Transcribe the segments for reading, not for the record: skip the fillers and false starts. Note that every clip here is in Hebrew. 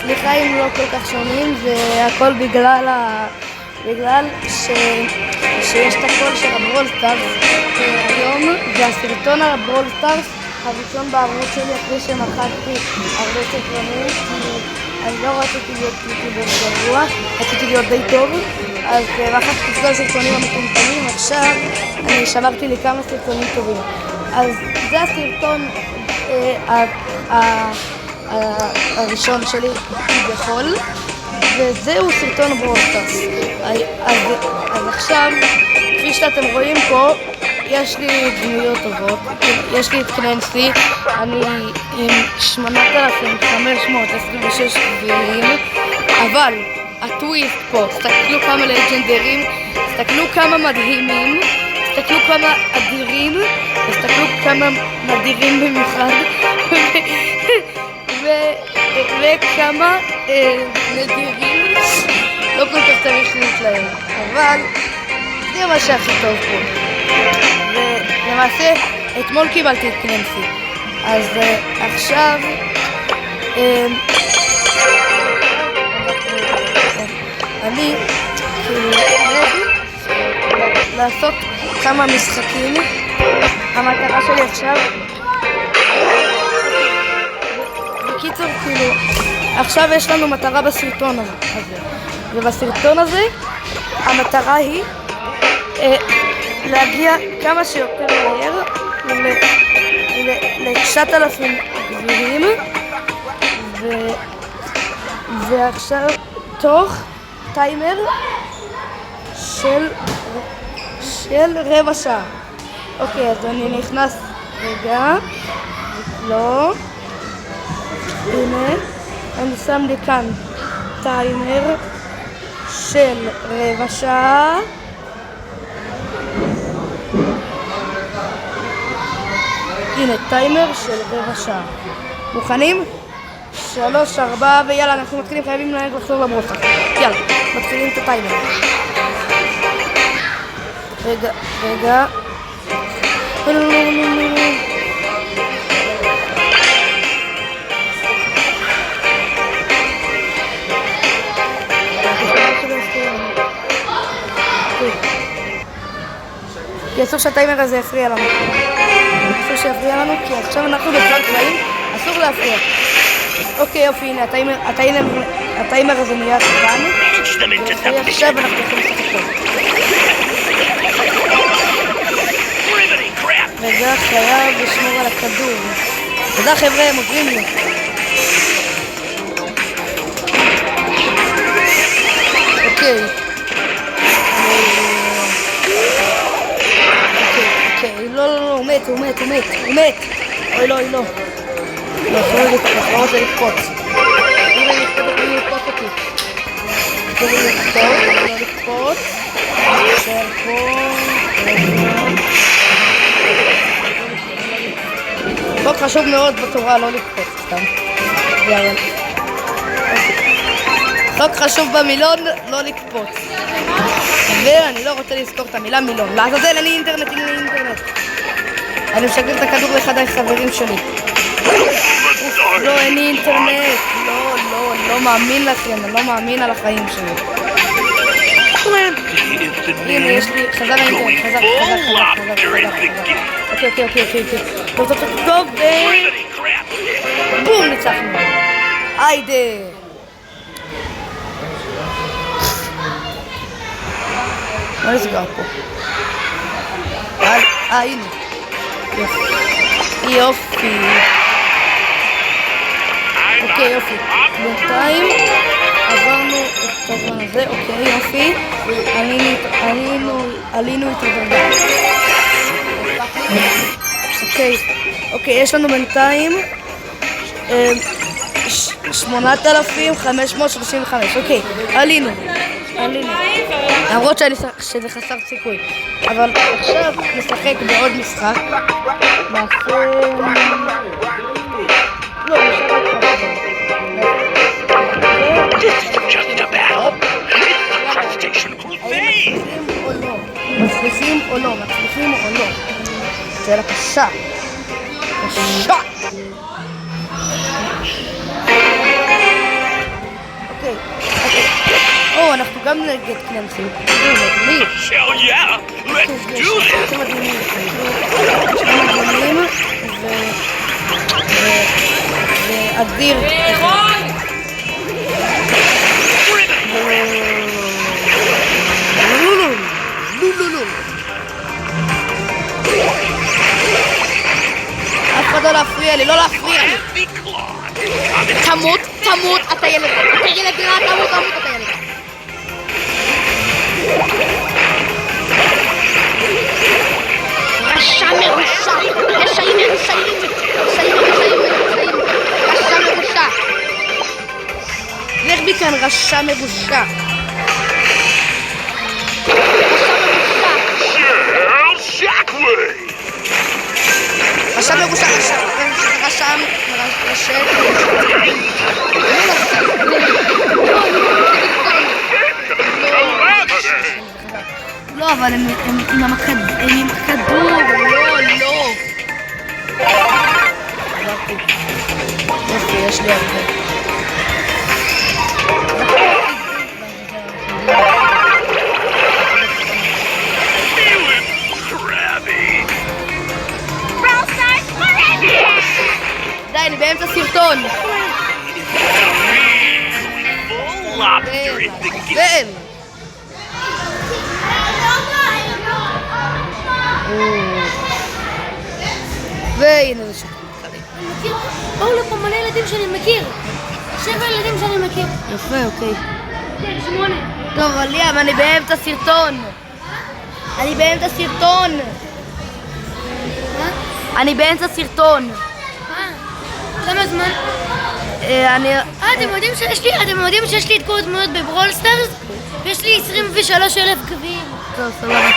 סליחה אם לא כל כך שומעים, זה הכל בגלל שיש את הקול של הברול סטארס היום, זה הסרטון על הברול סטארס הראשון בערוץ שלי אחרי שמחקתי הרבה סרטונים, אני לא רציתי להיות יוטיובר גרוע, רציתי להיות די טוב, אז מחקתי את כל הסרטונים המטומטמים, עכשיו אני שמרתי לי כמה סרטונים טובים. אז זה הסרטון הראשון שלי כביכול, וזהו סרטון ברול סטארס. אז עכשיו, כפי שאתם רואים פה, יש לי דמויות טובות, יש לי את קלנסי, אני עם 8,526 גביעים, אבל הטוויסט פה, תסתכלו כמה לג'נדרים, תסתכלו כמה מדהימים, תסתכלו כמה אדירים, תסתכלו כמה נדירים במיוחד, וכמה נדירים, לא כל כך צריך להתלהם, אבל זה מה שהכי טוב פה. ולמעשה אתמול קיבלתי את קלנסי, אז עכשיו אני לעשות כמה משחקים. המטרה שלי עכשיו, בקיצור, כאילו עכשיו יש לנו מטרה בסרטון הזה, ובסרטון הזה המטרה היא להגיע כמה שיותר מהר ל-9,000 גביעים, ועכשיו תוך טיימר של רבע שעה. אוקיי, אז אני נכנס רגע, לא, הנה, אני שם לי כאן טיימר של רבע שעה. הנה, טיימר של רבע שעה. מוכנים? 3, 4, ויאללה, אנחנו מתחילים, חייבים לחזור לברוסה. יאללה, מתחילים את הטיימר. רגע. כי אסור שהטיימר הזה יפריע לנו. אסור שיפריע לנו, כי עכשיו אנחנו בצד צבעים, אסור להפריע. אוקיי, יופי, הנה, הטיימר הזה נהיה קטן. ועכשיו אנחנו יכולים לשחק טוב. רגע, חייב לשמור על הכדור. תודה חבר'ה, הם עוזרים לי. אוקיי. לא, הוא מת. אוי לא. לא רוצה לקפוץ. לא לקפוץ אותי. לא לקפוץ. של פה. חוק חשוב מאוד בתורה, לא לקפוץ סתם. יאללה. חוק חשוב במילון, לא לקפוץ. ואני לא רוצה לזכור את המילה מילון. לעזאזל, אין לי אינטרנט. אני משגר את הכדור לאחד החברים שלי. לא, אין לי אינטרנט. לא מאמין לכם, אני לא מאמין על החיים שלי. הנה, יש לי, חזר האינטרנט, חזר. אוקיי. טוב, בום, ניצחנו. היידה. מה נסגר פה? הנה. יופי. אוקיי, יופי. בינתיים עברנו את הזמן הזה, אוקיי, יופי. עלינו את הדרגה. אוקיי, יש לנו בינתיים 8,535, אוקיי, עלינו. למרות שזה חסר סיכוי, אבל עכשיו נשחק בעוד משחק. מצליחים או לא. שאלה קשה. גם נגד קלנסי. מגניב. מדהימים ואדיר. אף אחד לא להפריע לי, לא להפריע לי. תמות, תמות, אתה ילד רע, תמות, אתה ילד. רשע מרושע, רשעים מרושעים, רשע מרושע. לך מכאן, רשע מרושע. רשע מרושע, רשע. לא, אבל הם עם הכדור, לא. יופי, יש לי הרבה. די, אני באמצע סרטון. ואין. והנה זה שקרים. באו לפה מלא ילדים שאני מכיר. 7 ילדים שאני מכיר. יפה, אוקיי. כן, 8. טוב, אבל ליאם, אני באמצע סרטון. אני באמצע סרטון. כמה זמן? אתם יודעים שיש לי את כל הדמויות בברול סטארס? ויש לי 23,000 קווים. טוב, סבבה.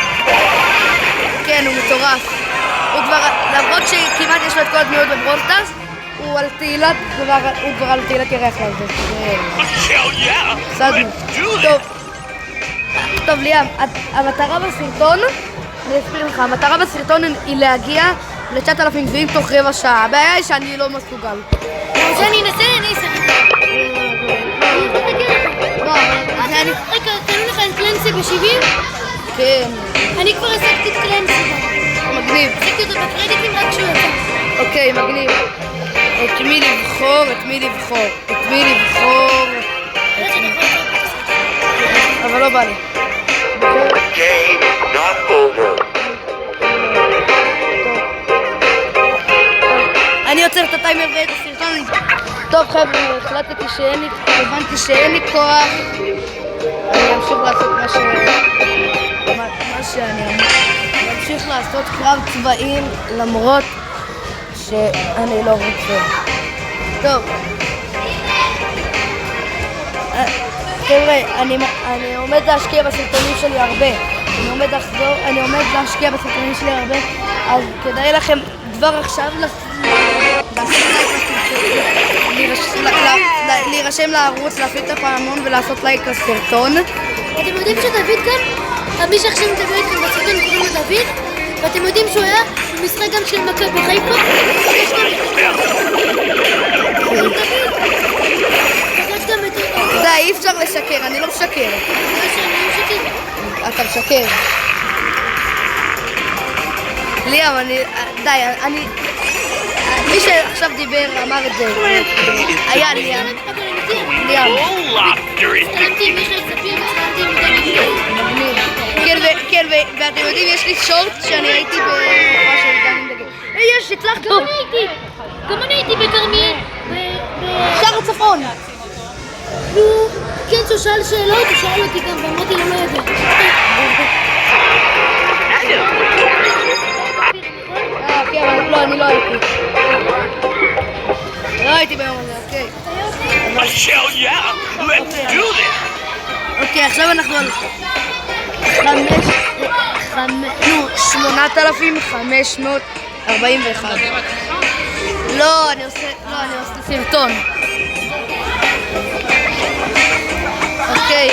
כן, הוא מטורף. הוא כבר, למרות שכמעט יש לו את כל הדמויות בברול סטארס, הוא כבר על תהילת ירח לזה. סדנו. טוב, ליאם, המטרה בסרטון, אני אסביר לך, המטרה בסרטון היא להגיע ל-9,000 גביעים תוך רבע שעה. הבעיה היא שאני לא מסוגל. שאני אנסה, אני אעשה. רגע, תנו לך את קלנסי ב-70? כן. אני כבר עסקתי את קלנסי. מגניב. עסקתי אותו בקרדיטים רק שהוא יצא. אוקיי, מגניב. את מי לבחור? אבל לא בא לי. אני עוצר את הטיימר ואת הסרטון. טוב חבר'ה, הבנתי שאין לי כוח. אני אמשיך לעשות מה שאני אמשיך לעשות קרב צבעים למרות שאני לא רוצה. טוב חבר'ה, אני עומד להשקיע בסרטונים שלי הרבה. אני עומד להשקיע בסרטונים שלי הרבה. אז כדאי לכם כבר עכשיו להירשם לערוץ, להפעיל את הפעמון ולעשות לייק לסרטון. אתם יודעים שדוד כאן? מי שעכשיו מדבר איתכם בסרטון קוראים לו דוד, ואתם יודעים שהוא היה במשחק גם של מכבי חיפה? די, אי אפשר לשקר, אני לא משקר. אתה משקר. ליאם, די, מי שעכשיו דיבר אמר את זה. היה ליאם. ליאם. כן, ואתם יודעים, יש לי שורט שאני הייתי בהופעה של דני דגל. יש, הצלחת. גם אני הייתי בכרמיאל. שער הצפון. כן, שהוא שאל שאלות, הוא שאל אותי גם, ואמרתי לו לא יודע. כן, אבל לא, אני לא הייתי. לא הייתי ביום הזה, אוקיי. אוקיי, עכשיו אנחנו על 8,541. לא, אני עושה סרטון. אוקיי.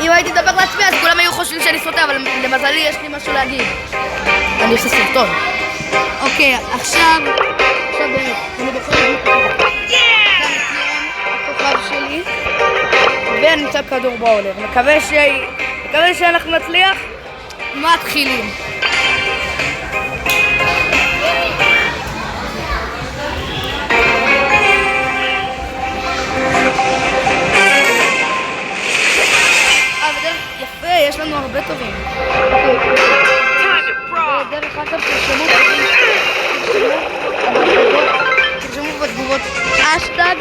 אם הייתי מדבר לעצמי אז כולם היו חושבים שאני סוטה, אבל למזלי יש לי משהו להגיד. אני עושה סרטון. אוקיי, עכשיו באמת, אני בוחר את הכוכב שלי ואני נמצא כדור בעולר. מקווה שאנחנו נצליח. מתחילים. יפה, יש לנו הרבה טובים. דרך אגב, תרשמו בתגובות אשטג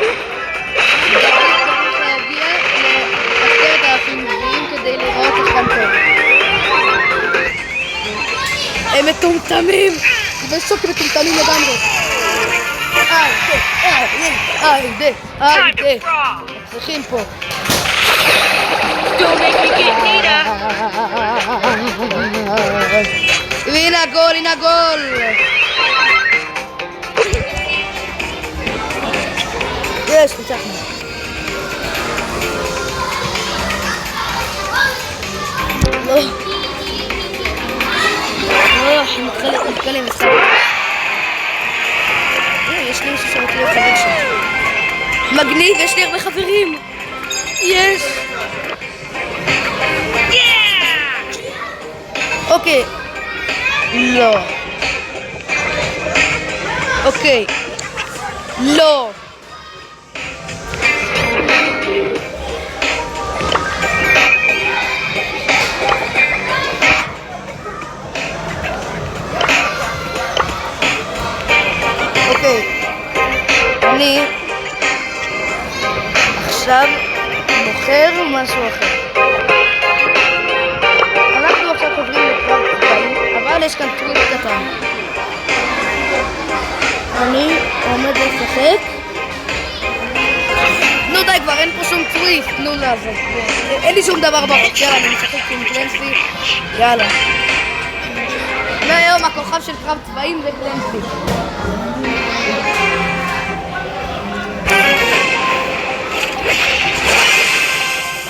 צריך להגיע ל10,000 גביעים כדי לראות אתכם טוב. הם מטומטמים! בשוק מטומטמים לגמרי. צריכים פה. Don't make me get Nina! והנה הגול, הנה הגול! יש, ניצחנו. לא. מתחיל עם הסתם. יש לי מישהו שרוצה להיות חבר שם. מגניב, יש לי הרבה חברים. יש. אוקיי. לא. אוקיי. לא. אוקיי. אני עכשיו מוכר משהו אחר. אנחנו עכשיו חוזרים לקרב צבאי, אבל יש כאן טריק קטן. אני עומד לשחק. נו די כבר, אין פה שום טריק, תנו לעזור. אין לי שום דבר בראש, יאללה, אני משחק עם קלנסי. יאללה. והיום הכוכב של קרב צבאים זה קלנסי.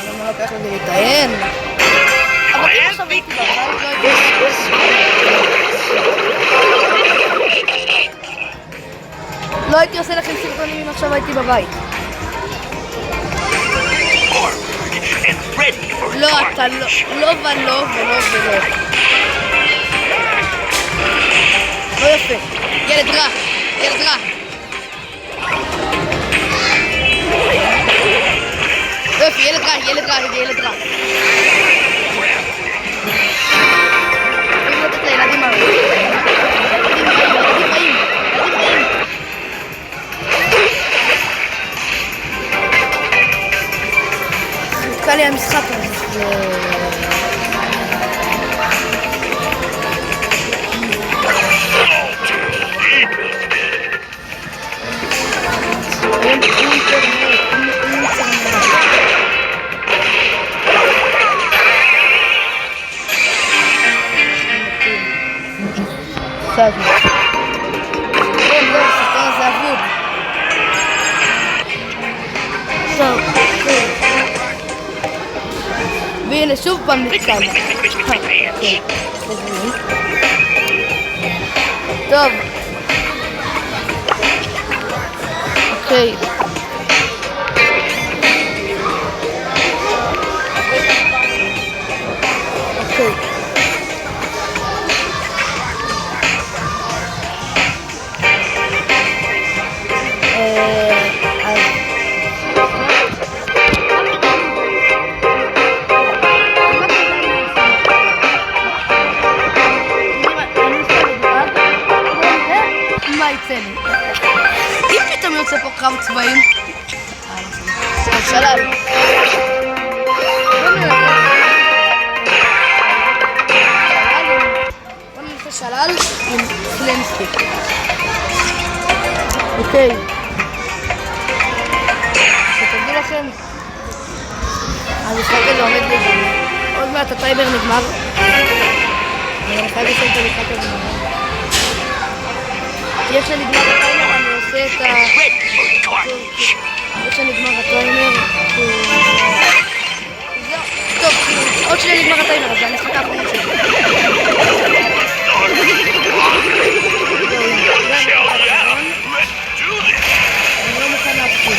למה לוקח לזה להתאיין? אבל אם עכשיו הייתי בבית, לא הייתי עושה לכם סרטונים אם עכשיו הייתי בבית. לא, אתה לא, לא ולא ולא ולא. לא יפה. ילד רע, ילד רע. לא יפה, ילד רע, ילד רע, ילד רע. צריכים לתת לילדים הרבה. ילדים באים. נתקע לי המשחק הזה. והנה שוב פעם נתקע. טוב. אוקיי. אוקיי. אם פתאום יוצא פה קרב צבאים שלל בוא ננסה שלל עם קלנסי. אוקיי, שתדעו לכם המשחק הזה עומד לגמרי. עוד מעט הטייבר נגמר. אני חייב לסיים את המשחק הזה. איך שנגמר הטיימר אני עושה את ה... איך שנגמר הטיימר טוב, עוד שנגמר הטיימר אז אני אשחק האחרונה שלי. אני לא מוכן להפסיד.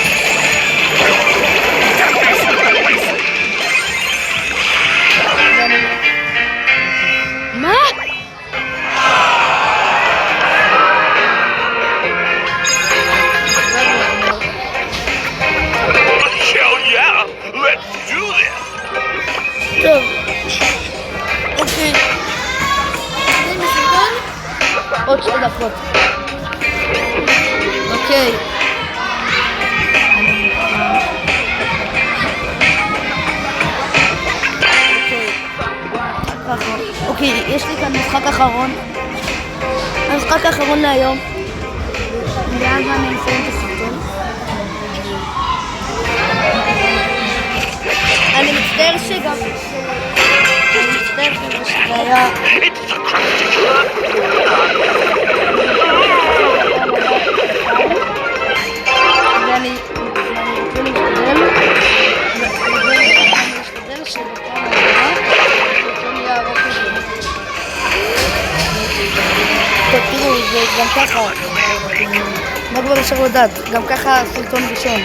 המשחק האחרון. המשחק האחרון להיום. ואז אני מסיים את הסרטון. אני מצטער שגם... אני מצטער שזה היה... ואני רוצה להשתדל שבפעם הבאה הסרטון יהיה ארוך יותר. טוב, תראו, זה גם ככה, מה כבר אפשר לדעת? גם ככה סרטון ראשון.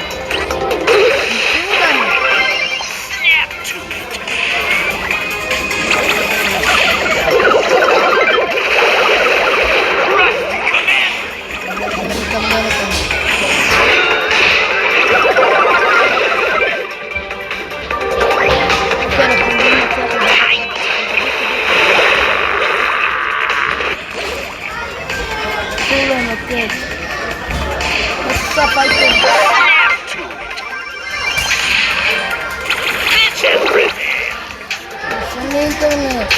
אינטרנט.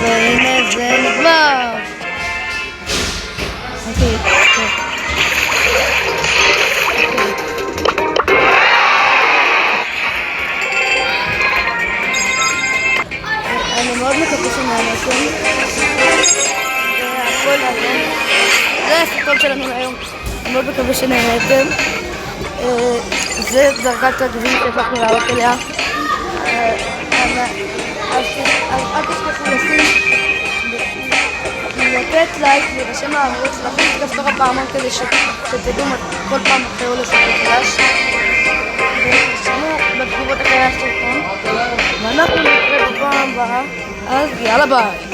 והנה זה נגמר. אוקיי, טוב. אני מאוד מקווה שנהנתם. והכל היום. זה הסרטון שלנו להיום. אני מאוד מקווה שנהנתם. זה דרגת הגביעים שהפכנו לעלות אליה. אל תשכחו לתת לייק, להירשם לערוץ, להכניס כפתור הפעמון כדי שתדעו כל פעם אחרי עולה סרטון חדש. ותרשמו בתגובות אחרי הסרטון. ואנחנו נתראה בפעם הבאה, אז יאללה ביי.